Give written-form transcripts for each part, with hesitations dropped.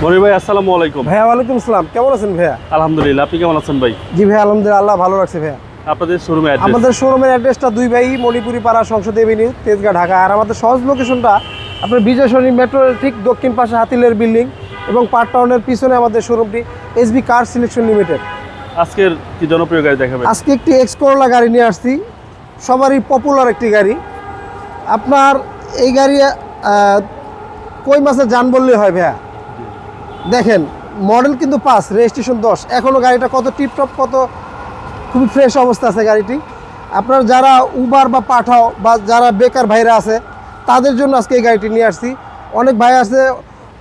মনির ভাই আসসালামু আলাইকুম। ভাইয়া ওয়ালাইকুম আসসালাম, কেমন আছেন ভাইয়া? আলহামদুলিল্লাহ, আপনি কেমন আছেন ভাই? জি ভাইয়া আলহামদুলিল্লাহ, আল্লাহ ভালো রাখছে ভাইয়া। আপনাদের শোরুমে অ্যাড্রেস? আমাদের শোরুমের অ্যাড্রেসটা দুই ভাই মণিপুরি পাড়া, সংসদ এভিনিউ, তেজগাঁ, ঢাকা। আর আমাদের সহজ লোকেশনটা আপনার বিজয় সরণি মেট্রোর ঠিক দক্ষিণ পাশে হাতিলের বিল্ডিং এবং পার্ক টাউনের পিছনে আমাদের শোরুমটি এসবি কার সিলেকশন লিমিটেড। আজকের কি জনপ্রিয় গাড়ি দেখাবেন? আজকে একটি এক্স করোলা গাড়ি নিয়ে আসছি, সবারই পপুলার একটি গাড়ি। আপনার এই গাড়ি কই মাসে যান বললেই হয় ভাইয়া। দেখেন মডেল কিন্তু 5, রেজিস্ট্রেশন 10, এখনও গাড়িটা কত টিপটপ, কত খুবই ফ্রেশ অবস্থা আছে গাড়িটি। আপনার যারা উবার বা পাঠাও বা যারা বেকার ভাইরা আছে তাদের জন্য আজকে এই গাড়িটি নিয়ে আসছি। অনেক ভাই আছে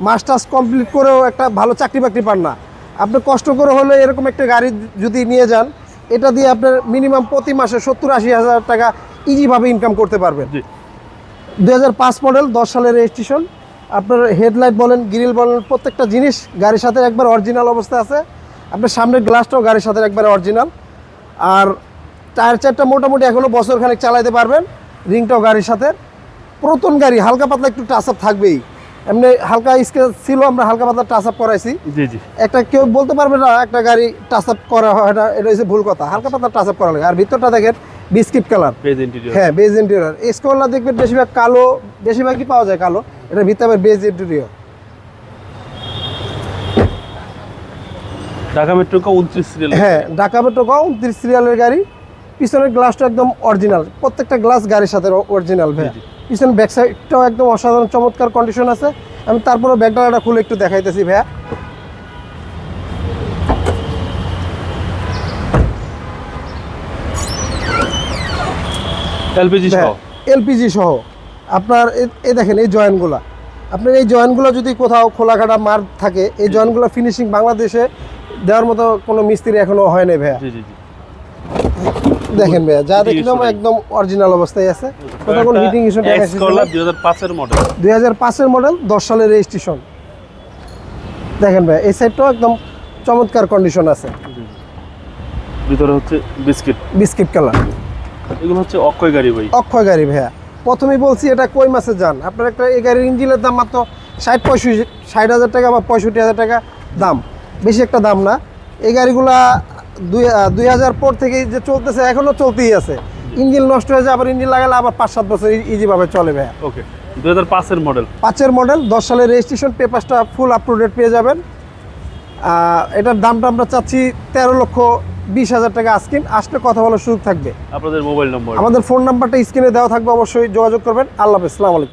মাস্টার্স কমপ্লিট করেও একটা ভালো চাকরি বাকরি পান না, আপনি কষ্ট করে হলে এরকম একটা গাড়ি যদি নিয়ে যান, এটা দিয়ে আপনার মিনিমাম প্রতি মাসে 70-80 হাজার টাকা ইজিভাবে ইনকাম করতে পারবেন। 2005 মডেল, 10 সালের রেজিস্ট্রেশন। আপনার হেডলাইট বলেন, গ্রিল বলেন, প্রত্যেকটা জিনিস গাড়ির সাথে একবার অরিজিনাল অবস্থায় আছে। আপনার সামনের গ্লাসটাও গাড়ির সাথে একবারে অরিজিনাল। আর টায়ার চারটা মোটামুটি এখনও বছর খানেক চালাতে পারবেন। রিংটাও গাড়ির সাথে। পুরাতন গাড়ি, হালকা পাতলা একটু টাচ আপ থাকবেই। এমনি হালকা স্কেচ ছিল, আমরা হালকা পাতলা টাচ আপ করাইছি। জি জি। একটা কেউ বলতে পারবে না একটা গাড়ি টাচ আপ করা হয় না, এটা হচ্ছে ভুল কথা। হালকা পাতলা টাচ আপ করা লাগে। আর ভিতরটা দেখেন বিস্কিট কালার, বেজ ইন্টেরিয়র। হ্যাঁ বেজ ইন্টেরিয়র। এসকোলা দেখবেন বেশিরভাগ কালো, বেশিরভাগই পাওয়া যায় কালো। এটা ভিতরে আবার beige interior. Dhaka metro 29 serial. হ্যাঁ ঢাকা মেট্রো 29 সিরিয়ালের গাড়ি। পিছনের গ্লাসটা একদম অরিজিনাল, প্রত্যেকটা গ্লাস গাড়ির সাথে অরিজিনাল ভাই। পিছনে ব্যাক সাইডটাও একদম অসাধারণ চমৎকার কন্ডিশন আছে। আমি তারপরে ব্যাকডালাটা খুলে একটু দেখাইতেছি ভাইয়া। এলপিজি সহ। এলপিজি সহ। আপনার এই দেখেন এই জয়েন্টগুলো, আপনার এই জয়েন্টগুলো যদি কোথাও খোলাকাটা মার থাকে, এই জয়েন্টগুলো ফিনিশিং বাংলাদেশে দেওয়ার মতো কোনো মিস্ত্রি এখনো হয় নাই ভাইয়া। জি জি জি। দেখেন ভাইয়া যা দেখলাম একদম অরিজিনাল অবস্থায় আছে। কোথাও কোনো হিটিং ইস্যু এক্স করলা 2005 এর মডেল। 2005 এর মডেল, 10 সালের রেজিস্ট্রেশন। দেখেন ভাই এই সাইডটাও একদম চমৎকার কন্ডিশন আছে। ভিতরে হচ্ছে বিস্কিট কালার। এগুলো হচ্ছে অক্ষয় গাড়ি ভাই। অক্ষয় গাড়ি ভাইয়া। প্রথমেই বলছি এটা কই মাসে যান। আপনার একটা এই গাড়ির ইঞ্জিনের দাম মাত্র 60 হাজার টাকা বা 65 হাজার টাকা দাম, বেশি একটা দাম না। এই গাড়িগুলা 2000 পর থেকে যে চলতেছে, এখনও চলতেই আছে। ইঞ্জিন নষ্ট হয়ে যায়, আবার ইঞ্জিন লাগালে আবার 5-7 বছর ইজিভাবে চলে ভাইয়া। ওকে, 2005 এর মডেল। 5 এর মডেল, 10 সালের রেজিস্ট্রেশন। পেপারসটা ফুল আপ টু ডেট পেয়ে যাবেন। এটার দামটা আমরা চাচ্ছি 13,20,000 টাকা। আসলে কথা বলার সুযোগ থাকবে। আপনাদের মোবাইল নম্বর? আমাদের ফোন নাম্বারটা স্ক্রিনে দেওয়া থাকবে, অবশ্যই যোগাযোগ করবেন। আল্লাহ হাফেজ, আসসালামু আলাইকুম।